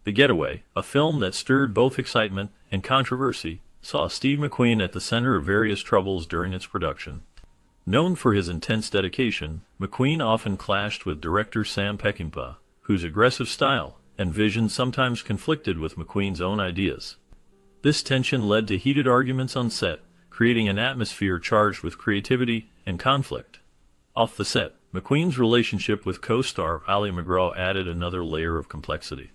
The Getaway, a film that stirred both excitement and controversy, saw Steve McQueen at the center of various troubles during its production. Known for his intense dedication, McQueen often clashed with director Sam Peckinpah, whose aggressive style and vision sometimes conflicted with McQueen's own ideas. This tension led to heated arguments on set, creating an atmosphere charged with creativity and conflict. Off the set, McQueen's relationship with co-star Ali MacGraw added another layer of complexity.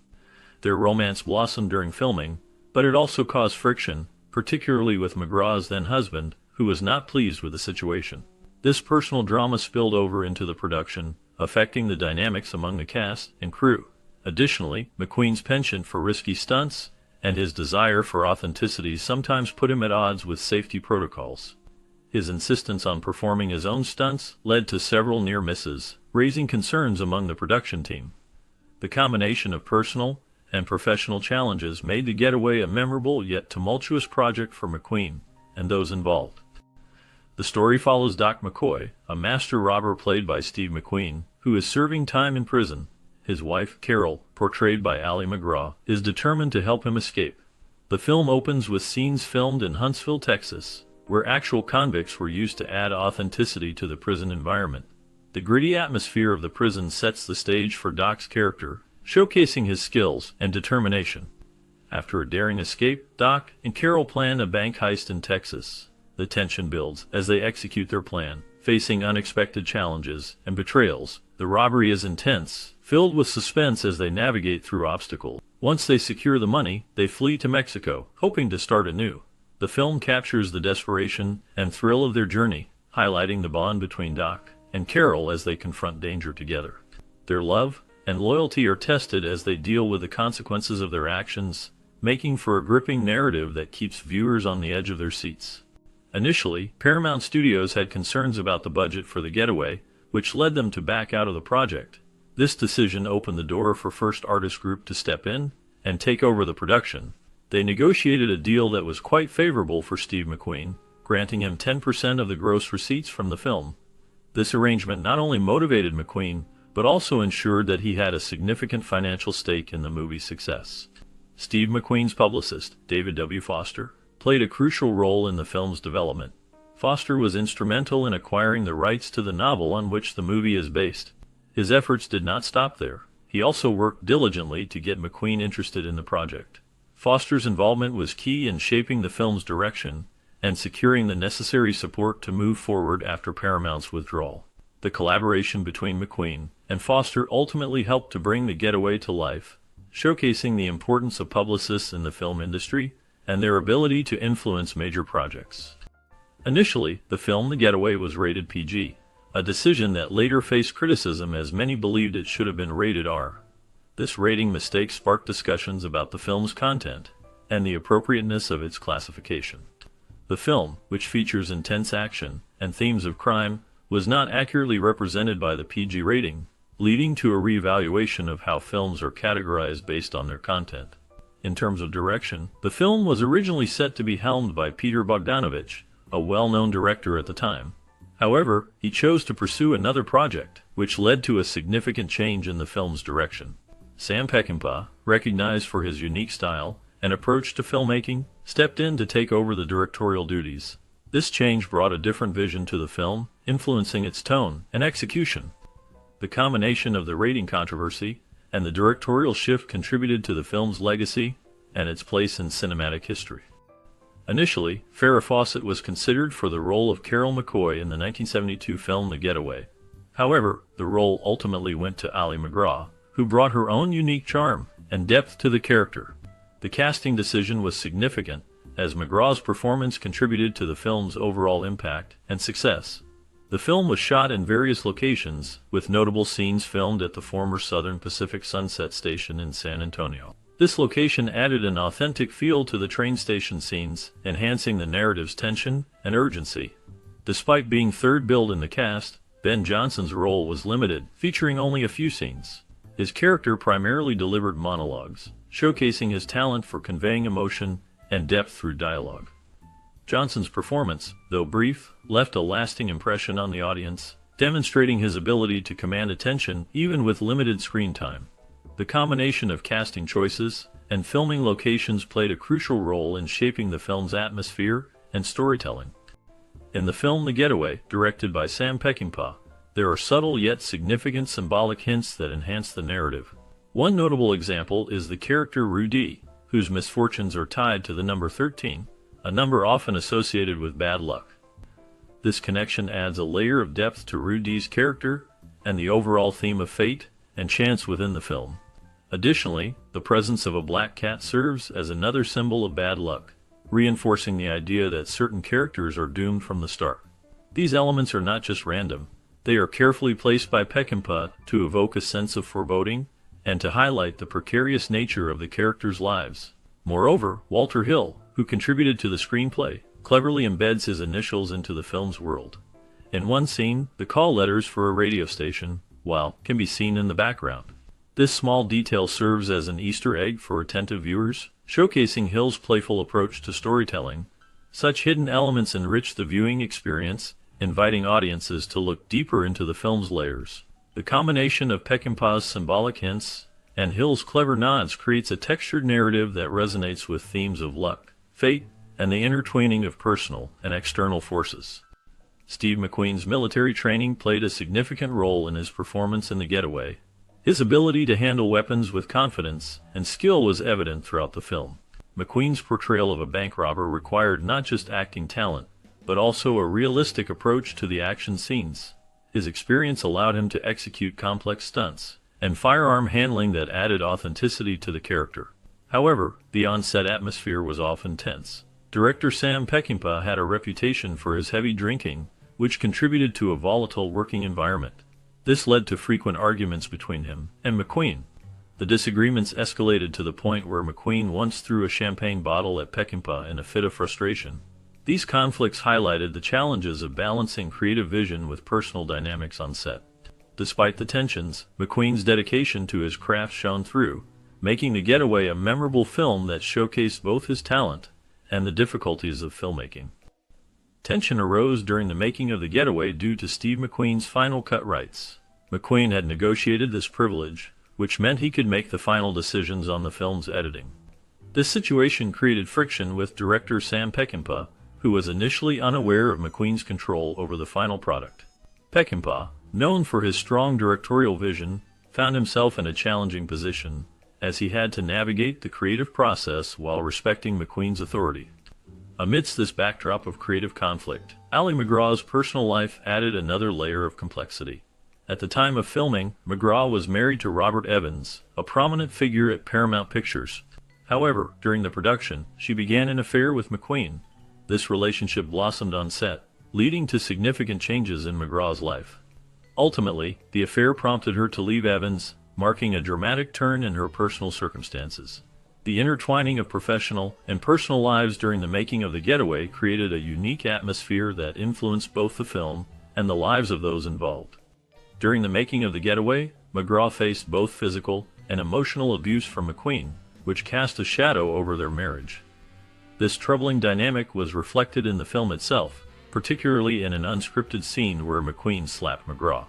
Their romance blossomed during filming, but it also caused friction, particularly with MacGraw's then-husband, who was not pleased with the situation. This personal drama spilled over into the production, affecting the dynamics among the cast and crew. Additionally, McQueen's penchant for risky stunts and his desire for authenticity sometimes put him at odds with safety protocols. His insistence on performing his own stunts led to several near misses, raising concerns among the production team. The combination of personal and professional challenges made The Getaway a memorable yet tumultuous project for McQueen and those involved. The story follows Doc McCoy, a master robber played by Steve McQueen, who is serving time in prison. His wife, Carol, portrayed by Ali MacGraw, is determined to help him escape. The film opens with scenes filmed in Huntsville, Texas, where actual convicts were used to add authenticity to the prison environment. The gritty atmosphere of the prison sets the stage for Doc's character, showcasing his skills and determination. After a daring escape, Doc and Carol plan a bank heist in Texas. The tension builds as they execute their plan, facing unexpected challenges and betrayals. The robbery is intense, filled with suspense as they navigate through obstacles. Once they secure the money, they flee to Mexico, hoping to start anew. The film captures the desperation and thrill of their journey, highlighting the bond between Doc and Carol as they confront danger together. Their love and loyalty are tested as they deal with the consequences of their actions, making for a gripping narrative that keeps viewers on the edge of their seats. Initially, Paramount Studios had concerns about the budget for The Getaway, which led them to back out of the project. This decision opened the door for First Artist Group to step in and take over the production. They negotiated a deal that was quite favorable for Steve McQueen, granting him 10% of the gross receipts from the film. This arrangement not only motivated McQueen, but also ensured that he had a significant financial stake in the movie's success. Steve McQueen's publicist, David W. Foster, played a crucial role in the film's development. Foster was instrumental in acquiring the rights to the novel on which the movie is based. His efforts did not stop there. He also worked diligently to get McQueen interested in the project. Foster's involvement was key in shaping the film's direction and securing the necessary support to move forward after Paramount's withdrawal. The collaboration between McQueen and Foster ultimately helped to bring The Getaway to life, showcasing the importance of publicists in the film industry and their ability to influence major projects. Initially, the film The Getaway was rated PG, a decision that later faced criticism as many believed it should have been rated R. This rating mistake sparked discussions about the film's content and the appropriateness of its classification. The film, which features intense action and themes of crime, was not accurately represented by the PG rating, leading to a reevaluation of how films are categorized based on their content. In terms of direction, the film was originally set to be helmed by Peter Bogdanovich, a well-known director at the time. However, he chose to pursue another project, which led to a significant change in the film's direction. Sam Peckinpah, recognized for his unique style and approach to filmmaking, stepped in to take over the directorial duties. This change brought a different vision to the film, influencing its tone and execution. The combination of the rating controversy and the directorial shift contributed to the film's legacy and its place in cinematic history. Initially, Farrah Fawcett was considered for the role of Carol McCoy in the 1972 film The Getaway. However, the role ultimately went to Ali MacGraw, who brought her own unique charm and depth to the character. The casting decision was significant, as MacGraw's performance contributed to the film's overall impact and success. The film was shot in various locations, with notable scenes filmed at the former Southern Pacific Sunset Station in San Antonio. This location added an authentic feel to the train station scenes, enhancing the narrative's tension and urgency. Despite being third billed in the cast, Ben Johnson's role was limited, featuring only a few scenes. His character primarily delivered monologues, showcasing his talent for conveying emotion and depth through dialogue. Johnson's performance, though brief, left a lasting impression on the audience, demonstrating his ability to command attention even with limited screen time. The combination of casting choices and filming locations played a crucial role in shaping the film's atmosphere and storytelling. In the film The Getaway, directed by Sam Peckinpah, there are subtle yet significant symbolic hints that enhance the narrative. One notable example is the character Rudy, whose misfortunes are tied to the number 13, a number often associated with bad luck. This connection adds a layer of depth to Rudy's character and the overall theme of fate and chance within the film. Additionally, the presence of a black cat serves as another symbol of bad luck, reinforcing the idea that certain characters are doomed from the start. These elements are not just random, they are carefully placed by Peckinpah to evoke a sense of foreboding and to highlight the precarious nature of the characters' lives. Moreover, Walter Hill, who contributed to the screenplay, cleverly embeds his initials into the film's world. In one scene, the call letters for a radio station, can be seen in the background. This small detail serves as an Easter egg for attentive viewers, showcasing Hill's playful approach to storytelling. Such hidden elements enrich the viewing experience, inviting audiences to look deeper into the film's layers. The combination of Peckinpah's symbolic hints and Hill's clever nods creates a textured narrative that resonates with themes of luck, fate, and the intertwining of personal and external forces. Steve McQueen's military training played a significant role in his performance in The Getaway. His ability to handle weapons with confidence and skill was evident throughout the film. McQueen's portrayal of a bank robber required not just acting talent, but also a realistic approach to the action scenes. His experience allowed him to execute complex stunts and firearm handling that added authenticity to the character. However, the on-set atmosphere was often tense. Director Sam Peckinpah had a reputation for his heavy drinking, which contributed to a volatile working environment. This led to frequent arguments between him and McQueen. The disagreements escalated to the point where McQueen once threw a champagne bottle at Peckinpah in a fit of frustration. These conflicts highlighted the challenges of balancing creative vision with personal dynamics on set. Despite the tensions, McQueen's dedication to his craft shone through, making The Getaway a memorable film that showcased both his talent and the difficulties of filmmaking. Tension arose during the making of The Getaway due to Steve McQueen's final cut rights. McQueen had negotiated this privilege, which meant he could make the final decisions on the film's editing. This situation created friction with director Sam Peckinpah, who was initially unaware of McQueen's control over the final product. Peckinpah, known for his strong directorial vision, found himself in a challenging position, as he had to navigate the creative process while respecting McQueen's authority. Amidst this backdrop of creative conflict, Ali MacGraw's personal life added another layer of complexity. At the time of filming, MacGraw was married to Robert Evans, a prominent figure at Paramount Pictures. However, during the production, she began an affair with McQueen. This relationship blossomed on set, leading to significant changes in MacGraw's life. Ultimately, the affair prompted her to leave Evans, marking a dramatic turn in her personal circumstances. The intertwining of professional and personal lives during the making of The Getaway created a unique atmosphere that influenced both the film and the lives of those involved. During the making of The Getaway, MacGraw faced both physical and emotional abuse from McQueen, which cast a shadow over their marriage. This troubling dynamic was reflected in the film itself, particularly in an unscripted scene where McQueen slapped MacGraw.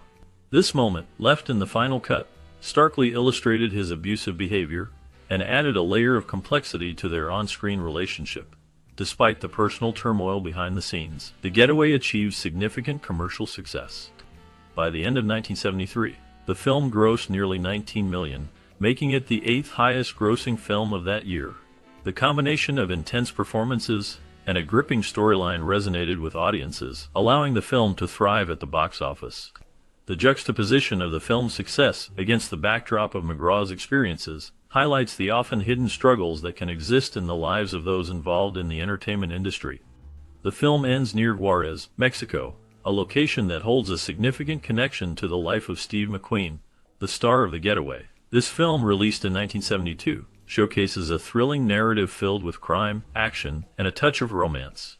This moment, left in the final cut, starkly illustrated his abusive behavior and added a layer of complexity to their on-screen relationship. Despite the personal turmoil behind the scenes, The Getaway achieved significant commercial success. By the end of 1973, the film grossed nearly $19 million, making it the 8th highest-grossing film of that year. The combination of intense performances and a gripping storyline resonated with audiences, allowing the film to thrive at the box office. The juxtaposition of the film's success against the backdrop of MacGraw's experiences highlights the often hidden struggles that can exist in the lives of those involved in the entertainment industry. The film ends near Juarez, Mexico, a location that holds a significant connection to the life of Steve McQueen, the star of The Getaway. This film, released in 1972, showcases a thrilling narrative filled with crime, action, and a touch of romance.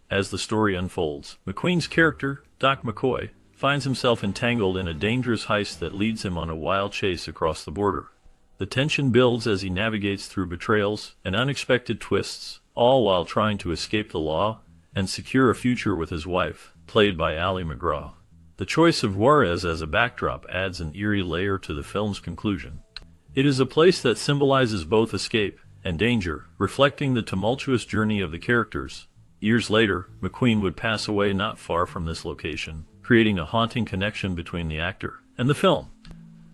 As the story unfolds, McQueen's character, Doc McCoy, finds himself entangled in a dangerous heist that leads him on a wild chase across the border. The tension builds as he navigates through betrayals and unexpected twists, all while trying to escape the law and secure a future with his wife, played by Ali MacGraw. The choice of Juarez as a backdrop adds an eerie layer to the film's conclusion. It is a place that symbolizes both escape and danger, reflecting the tumultuous journey of the characters. Years later, McQueen would pass away not far from this location, creating a haunting connection between the actor and the film.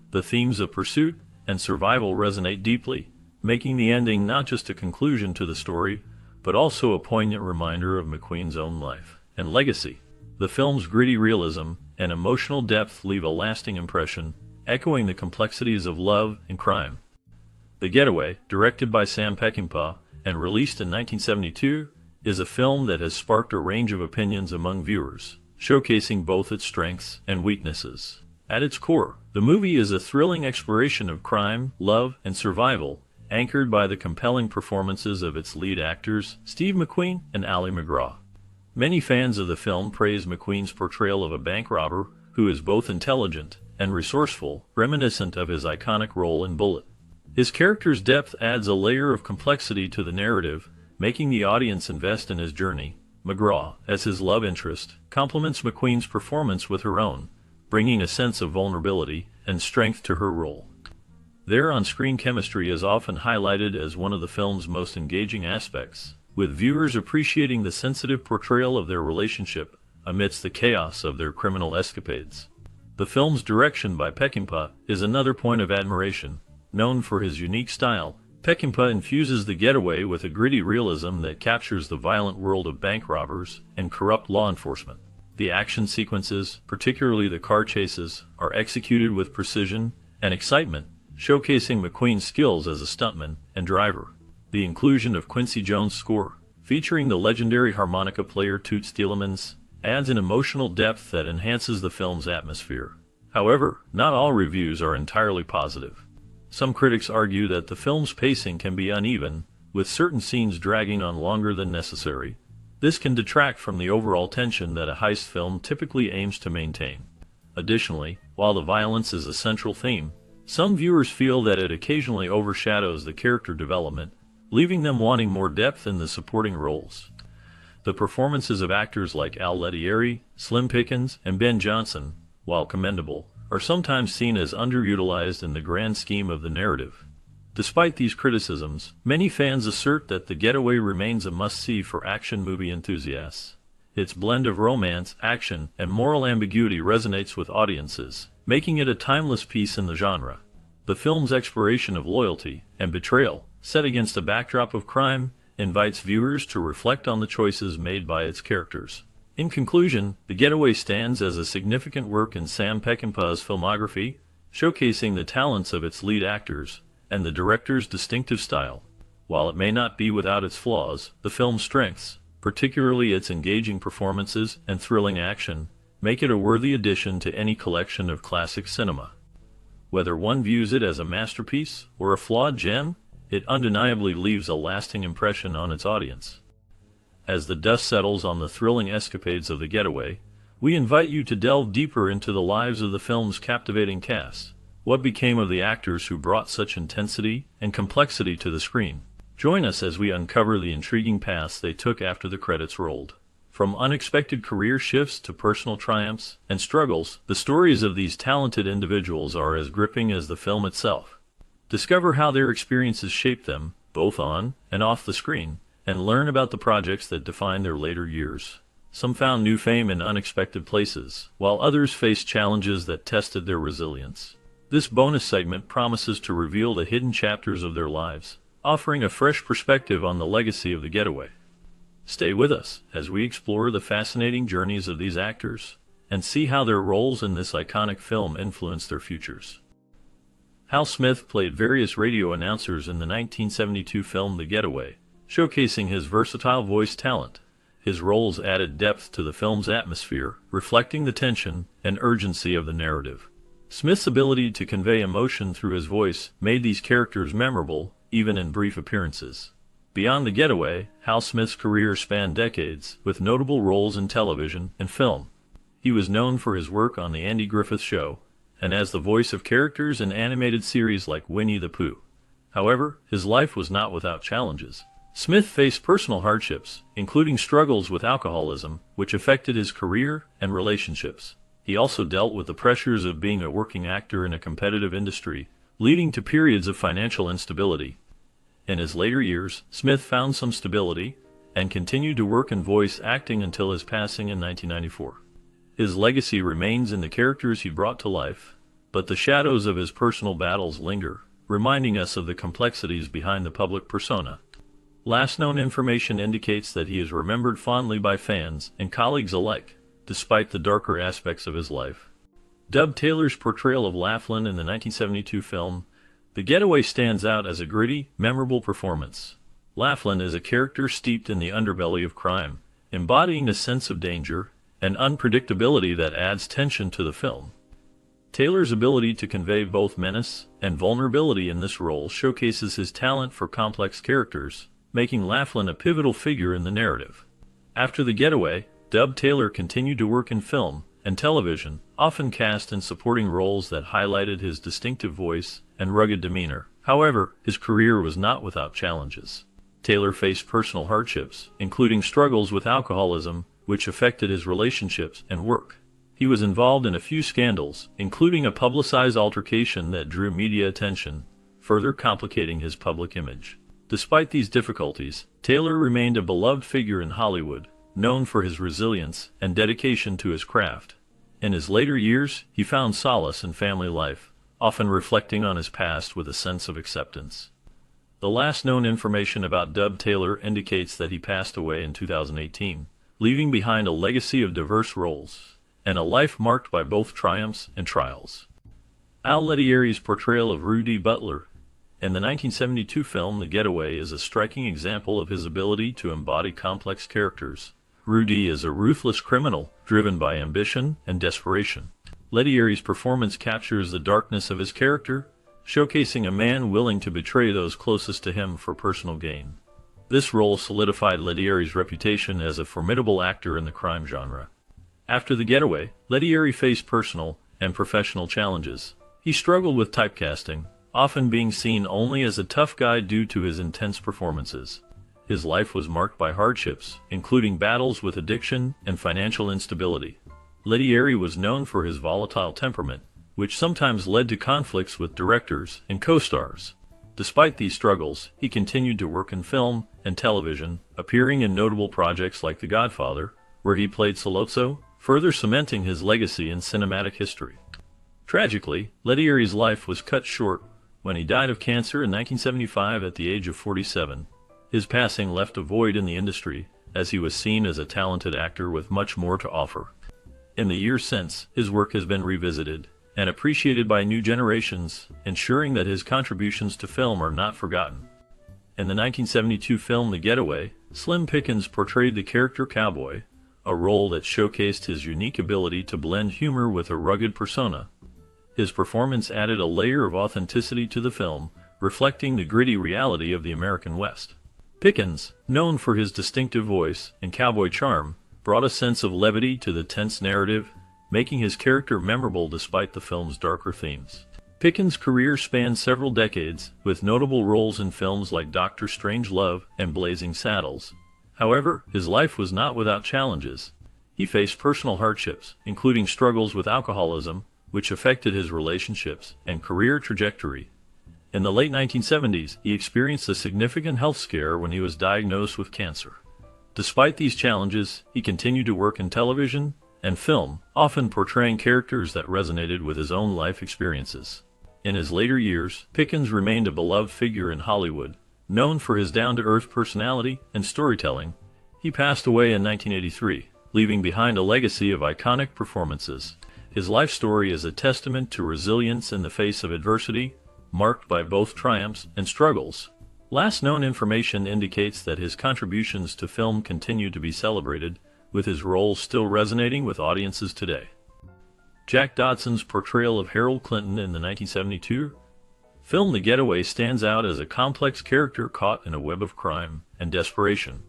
The themes of pursuit and survival resonate deeply, making the ending not just a conclusion to the story, but also a poignant reminder of McQueen's own life and legacy. The film's gritty realism and emotional depth leave a lasting impression, echoing the complexities of love and crime. The Getaway, directed by Sam Peckinpah and released in 1972, is a film that has sparked a range of opinions among viewers, showcasing both its strengths and weaknesses. At its core, the movie is a thrilling exploration of crime, love, and survival, anchored by the compelling performances of its lead actors, Steve McQueen and Ali MacGraw. Many fans of the film praise McQueen's portrayal of a bank robber who is both intelligent and resourceful, reminiscent of his iconic role in Bullitt. His character's depth adds a layer of complexity to the narrative, making the audience invest in his journey. MacGraw, as his love interest, complements McQueen's performance with her own, bringing a sense of vulnerability and strength to her role. Their on-screen chemistry is often highlighted as one of the film's most engaging aspects, with viewers appreciating the sensitive portrayal of their relationship amidst the chaos of their criminal escapades. The film's direction by Peckinpah is another point of admiration. Known for his unique style, Peckinpah infuses The Getaway with a gritty realism that captures the violent world of bank robbers and corrupt law enforcement. The action sequences, particularly the car chases, are executed with precision and excitement, showcasing McQueen's skills as a stuntman and driver. The inclusion of Quincy Jones' score, featuring the legendary harmonica player Toots Thielemans, adds an emotional depth that enhances the film's atmosphere. However, not all reviews are entirely positive. Some critics argue that the film's pacing can be uneven, with certain scenes dragging on longer than necessary. This can detract from the overall tension that a heist film typically aims to maintain. Additionally, while the violence is a central theme, some viewers feel that it occasionally overshadows the character development, leaving them wanting more depth in the supporting roles. The performances of actors like Al Lettieri, Slim Pickens, and Ben Johnson, while commendable, are sometimes seen as underutilized in the grand scheme of the narrative. Despite these criticisms, many fans assert that The Getaway remains a must-see for action movie enthusiasts. Its blend of romance, action, and moral ambiguity resonates with audiences, making it a timeless piece in the genre. The film's exploration of loyalty and betrayal, set against a backdrop of crime, invites viewers to reflect on the choices made by its characters. In conclusion, The Getaway stands as a significant work in Sam Peckinpah's filmography, showcasing the talents of its lead actors and the director's distinctive style. While it may not be without its flaws, the film's strengths, particularly its engaging performances and thrilling action, make it a worthy addition to any collection of classic cinema. Whether one views it as a masterpiece or a flawed gem, it undeniably leaves a lasting impression on its audience. As the dust settles on the thrilling escapades of The Getaway, we invite you to delve deeper into the lives of the film's captivating cast. What became of the actors who brought such intensity and complexity to the screen? Join us as we uncover the intriguing paths they took after the credits rolled. From unexpected career shifts to personal triumphs and struggles, the stories of these talented individuals are as gripping as the film itself. Discover how their experiences shaped them, both on and off the screen, and learn about the projects that defined their later years. Some found new fame in unexpected places, while others faced challenges that tested their resilience. This bonus segment promises to reveal the hidden chapters of their lives, offering a fresh perspective on the legacy of The Getaway. Stay with us as we explore the fascinating journeys of these actors and see how their roles in this iconic film influenced their futures. Hal Smith played various radio announcers in the 1972 film The Getaway, showcasing his versatile voice talent. His roles added depth to the film's atmosphere, reflecting the tension and urgency of the narrative. Smith's ability to convey emotion through his voice made these characters memorable, even in brief appearances. Beyond The Getaway, Hal Smith's career spanned decades, with notable roles in television and film. He was known for his work on The Andy Griffith Show, and as the voice of characters in animated series like Winnie the Pooh. However, his life was not without challenges. Smith faced personal hardships, including struggles with alcoholism, which affected his career and relationships. He also dealt with the pressures of being a working actor in a competitive industry, leading to periods of financial instability. In his later years, Smith found some stability and continued to work in voice acting until his passing in 1994. His legacy remains in the characters he brought to life, but the shadows of his personal battles linger, reminding us of the complexities behind the public persona. Last known information indicates that he is remembered fondly by fans and colleagues alike, despite the darker aspects of his life. Dub Taylor's portrayal of Laughlin in the 1972 film The Getaway stands out as a gritty, memorable performance. Laughlin is a character steeped in the underbelly of crime, embodying a sense of danger and unpredictability that adds tension to the film. Taylor's ability to convey both menace and vulnerability in this role showcases his talent for complex characters, making Laughlin a pivotal figure in the narrative. After The Getaway, Dub Taylor continued to work in film and television, often cast in supporting roles that highlighted his distinctive voice and rugged demeanor. However, his career was not without challenges. Taylor faced personal hardships, including struggles with alcoholism, which affected his relationships and work. He was involved in a few scandals, including a publicized altercation that drew media attention, further complicating his public image. Despite these difficulties, Taylor remained a beloved figure in Hollywood, known for his resilience and dedication to his craft. In his later years, he found solace in family life, often reflecting on his past with a sense of acceptance. The last known information about Dub Taylor indicates that he passed away in 2018, leaving behind a legacy of diverse roles and a life marked by both triumphs and trials. Al Lettieri's portrayal of Rudy Butler in the 1972 film The Getaway is a striking example of his ability to embody complex characters. Rudy is a ruthless criminal, driven by ambition and desperation. Lettieri's performance captures the darkness of his character, showcasing a man willing to betray those closest to him for personal gain. This role solidified Lettieri's reputation as a formidable actor in the crime genre. After The Getaway, Lettieri faced personal and professional challenges. He struggled with typecasting, often being seen only as a tough guy due to his intense performances. His life was marked by hardships, including battles with addiction and financial instability. Lettieri was known for his volatile temperament, which sometimes led to conflicts with directors and co-stars. Despite these struggles, he continued to work in film and television, appearing in notable projects like The Godfather, where he played Sollozzo, further cementing his legacy in cinematic history. Tragically, Lettieri's life was cut short when he died of cancer in 1975 at the age of 47. His passing left a void in the industry, as he was seen as a talented actor with much more to offer. In the years since, his work has been revisited and appreciated by new generations, ensuring that his contributions to film are not forgotten. In the 1972 film The Getaway, Slim Pickens portrayed the character Cowboy, a role that showcased his unique ability to blend humor with a rugged persona. His performance added a layer of authenticity to the film, reflecting the gritty reality of the American West. Pickens, known for his distinctive voice and cowboy charm, brought a sense of levity to the tense narrative, making his character memorable despite the film's darker themes. Pickens' career spanned several decades, with notable roles in films like Dr. Strangelove and Blazing Saddles. However, his life was not without challenges. He faced personal hardships, including struggles with alcoholism, which affected his relationships and career trajectory. In the late 1970s, he experienced a significant health scare when he was diagnosed with cancer. Despite these challenges, he continued to work in television and film, often portraying characters that resonated with his own life experiences. In his later years, Pickens remained a beloved figure in Hollywood, known for his down-to-earth personality and storytelling. He passed away in 1983, leaving behind a legacy of iconic performances. His life story is a testament to resilience in the face of adversity, marked by both triumphs and struggles. Last known information indicates that his contributions to film continue to be celebrated, with his roles still resonating with audiences today. Jack Dodson's portrayal of Harold Clinton in the 1972 film The Getaway stands out as a complex character caught in a web of crime and desperation.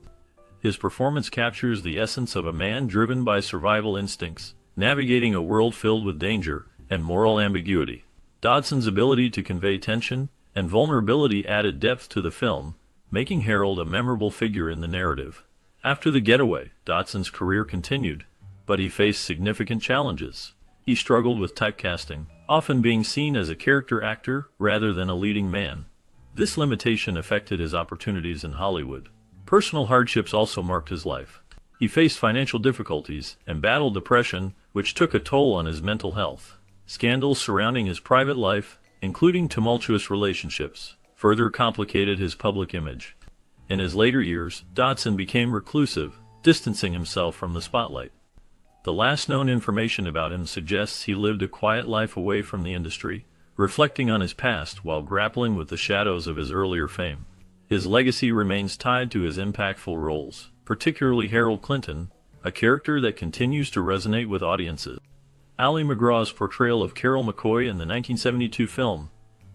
His performance captures the essence of a man driven by survival instincts, navigating a world filled with danger and moral ambiguity. Dodson's ability to convey tension and vulnerability added depth to the film, making Harold a memorable figure in the narrative. After The Getaway, Dodson's career continued, but he faced significant challenges. He struggled with typecasting, often being seen as a character actor rather than a leading man. This limitation affected his opportunities in Hollywood. Personal hardships also marked his life. He faced financial difficulties and battled depression, which took a toll on his mental health. Scandals surrounding his private life, including tumultuous relationships, further complicated his public image. In his later years, Dodson became reclusive, distancing himself from the spotlight. The last known information about him suggests he lived a quiet life away from the industry, reflecting on his past while grappling with the shadows of his earlier fame. His legacy remains tied to his impactful roles, particularly Harold Clinton, a character that continues to resonate with audiences. Ali MacGraw's portrayal of Carol McCoy in the 1972 film,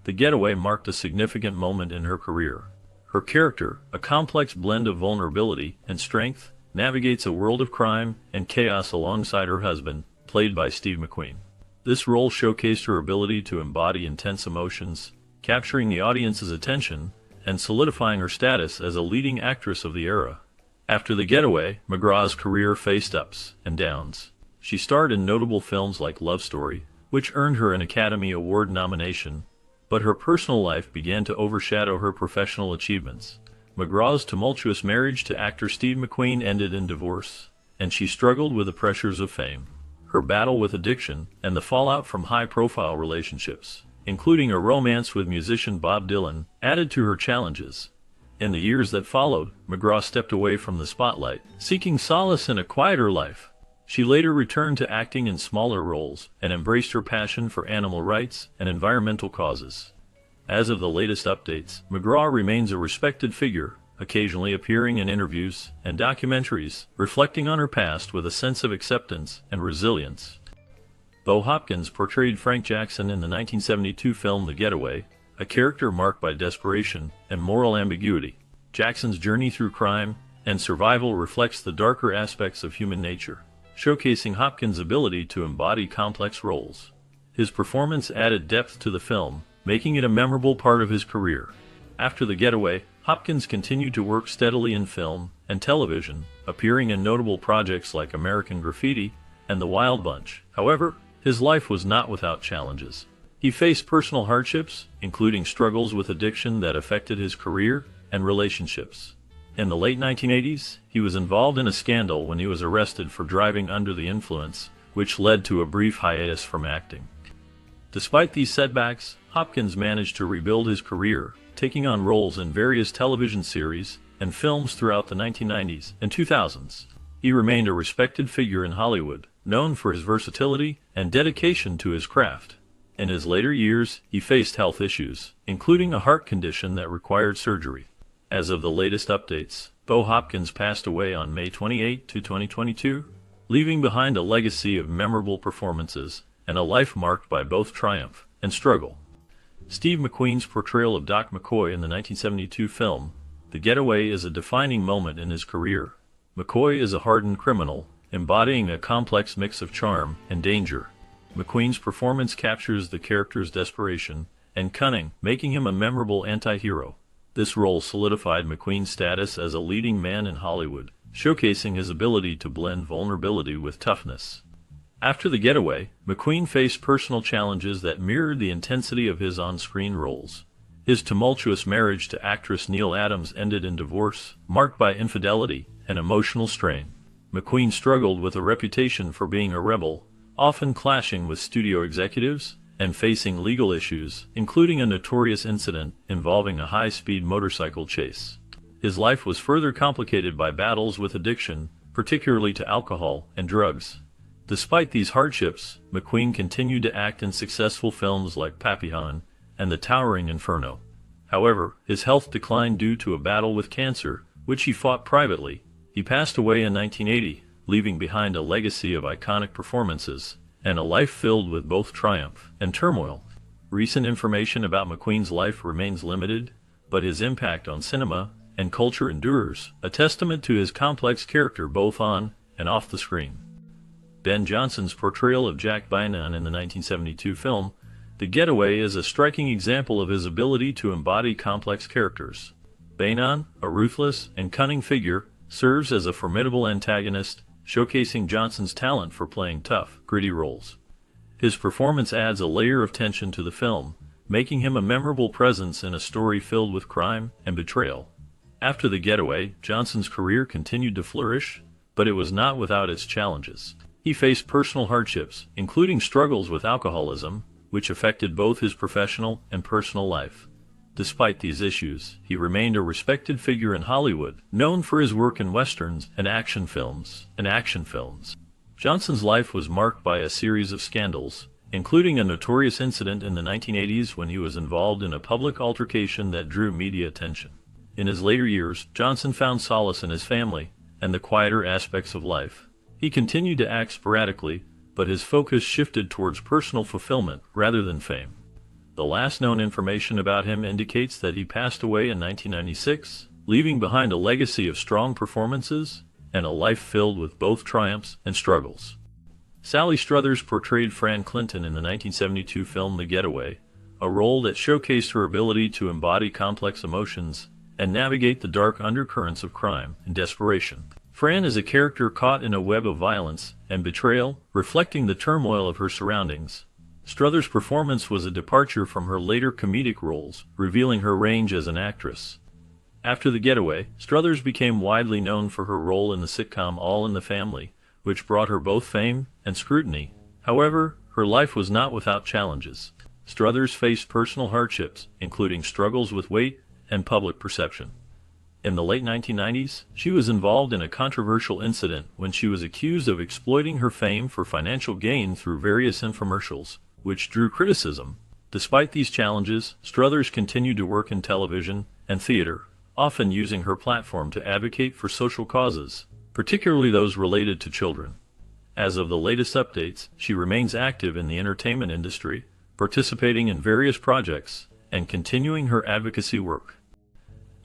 The Getaway, marked a significant moment in her career. Her character, a complex blend of vulnerability and strength, navigates a world of crime and chaos alongside her husband, played by Steve McQueen. This role showcased her ability to embody intense emotions, capturing the audience's attention and solidifying her status as a leading actress of the era. After The Getaway, MacGraw's career faced ups and downs. She starred in notable films like Love Story, which earned her an Academy Award nomination, but her personal life began to overshadow her professional achievements. MacGraw's tumultuous marriage to actor Steve McQueen ended in divorce, and she struggled with the pressures of fame. Her battle with addiction and the fallout from high-profile relationships, including a romance with musician Bob Dylan, added to her challenges. In the years that followed, MacGraw stepped away from the spotlight, seeking solace in a quieter life. She later returned to acting in smaller roles and embraced her passion for animal rights and environmental causes. As of the latest updates, MacGraw remains a respected figure, occasionally appearing in interviews and documentaries, reflecting on her past with a sense of acceptance and resilience. Bo Hopkins portrayed Frank Jackson in the 1972 film The Getaway, a character marked by desperation and moral ambiguity. Jackson's journey through crime and survival reflects the darker aspects of human nature, showcasing Hopkins' ability to embody complex roles. His performance added depth to the film, making it a memorable part of his career. After The Getaway, Hopkins continued to work steadily in film and television, appearing in notable projects like American Graffiti and The Wild Bunch. However, his life was not without challenges. He faced personal hardships, including struggles with addiction that affected his career and relationships. In the late 1980s, he was involved in a scandal when he was arrested for driving under the influence, which led to a brief hiatus from acting. Despite these setbacks, Hopkins managed to rebuild his career, taking on roles in various television series and films throughout the 1990s and 2000s. He remained a respected figure in Hollywood, known for his versatility and dedication to his craft. In his later years, he faced health issues, including a heart condition that required surgery. As of the latest updates, Bo Hopkins passed away on May 28, 2022, leaving behind a legacy of memorable performances and a life marked by both triumph and struggle. Steve McQueen's portrayal of Doc McCoy in the 1972 film, The Getaway, is a defining moment in his career. McCoy is a hardened criminal, embodying a complex mix of charm and danger. McQueen's performance captures the character's desperation and cunning, making him a memorable anti-hero. This role solidified McQueen's status as a leading man in Hollywood, showcasing his ability to blend vulnerability with toughness. After The Getaway, McQueen faced personal challenges that mirrored the intensity of his on-screen roles. His tumultuous marriage to actress Neil Adams ended in divorce, marked by infidelity and emotional strain. McQueen struggled with a reputation for being a rebel, often clashing with studio executives and facing legal issues, including a notorious incident involving a high-speed motorcycle chase. His life was further complicated by battles with addiction, particularly to alcohol and drugs. Despite these hardships, McQueen continued to act in successful films like Papillon and The Towering Inferno. However, his health declined due to a battle with cancer, which he fought privately. He passed away in 1980, leaving behind a legacy of iconic performances and a life filled with both triumph and turmoil. Recent information about McQueen's life remains limited, but his impact on cinema and culture endures, a testament to his complex character both on and off the screen. Ben Johnson's portrayal of Jack Bainon in the 1972 film, The Getaway, is a striking example of his ability to embody complex characters. Bainon, a ruthless and cunning figure, serves as a formidable antagonist, showcasing Johnson's talent for playing tough, gritty roles. His performance adds a layer of tension to the film, making him a memorable presence in a story filled with crime and betrayal. After The Getaway, Johnson's career continued to flourish, but it was not without its challenges. He faced personal hardships, including struggles with alcoholism, which affected both his professional and personal life. Despite these issues, he remained a respected figure in Hollywood, known for his work in westerns and action films. Johnson's life was marked by a series of scandals, including a notorious incident in the 1980s when he was involved in a public altercation that drew media attention. In his later years, Johnson found solace in his family and the quieter aspects of life. He continued to act sporadically, but his focus shifted towards personal fulfillment rather than fame. The last known information about him indicates that he passed away in 1996, leaving behind a legacy of strong performances and a life filled with both triumphs and struggles. Sally Struthers portrayed Fran Clinton in the 1972 film The Getaway, a role that showcased her ability to embody complex emotions and navigate the dark undercurrents of crime and desperation. Fran is a character caught in a web of violence and betrayal, reflecting the turmoil of her surroundings. Struthers' performance was a departure from her later comedic roles, revealing her range as an actress. After The Getaway, Struthers became widely known for her role in the sitcom All in the Family, which brought her both fame and scrutiny. However, her life was not without challenges. Struthers faced personal hardships, including struggles with weight and public perception. In the late 1990s, she was involved in a controversial incident when she was accused of exploiting her fame for financial gain through various infomercials, which drew criticism. Despite these challenges, Struthers continued to work in television and theater, often using her platform to advocate for social causes, particularly those related to children. As of the latest updates, she remains active in the entertainment industry, participating in various projects and continuing her advocacy work.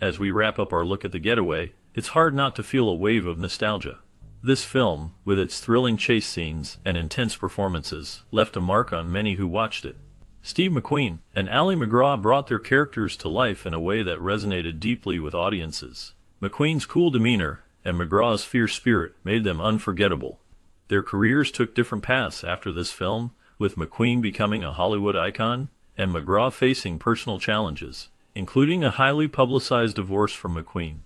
As we wrap up our look at The Getaway, it's hard not to feel a wave of nostalgia. This film, with its thrilling chase scenes and intense performances, left a mark on many who watched it. Steve McQueen and Ali MacGraw brought their characters to life in a way that resonated deeply with audiences. McQueen's cool demeanor and MacGraw's fierce spirit made them unforgettable. Their careers took different paths after this film, with McQueen becoming a Hollywood icon and MacGraw facing personal challenges, including a highly publicized divorce from McQueen.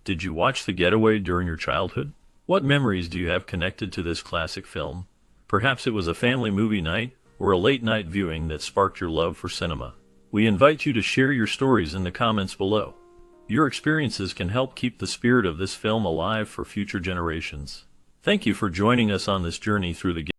Did you watch The Getaway during your childhood? What memories do you have connected to this classic film? Perhaps it was a family movie night or a late-night viewing that sparked your love for cinema. We invite you to share your stories in the comments below. Your experiences can help keep the spirit of this film alive for future generations. Thank you for joining us on this journey through the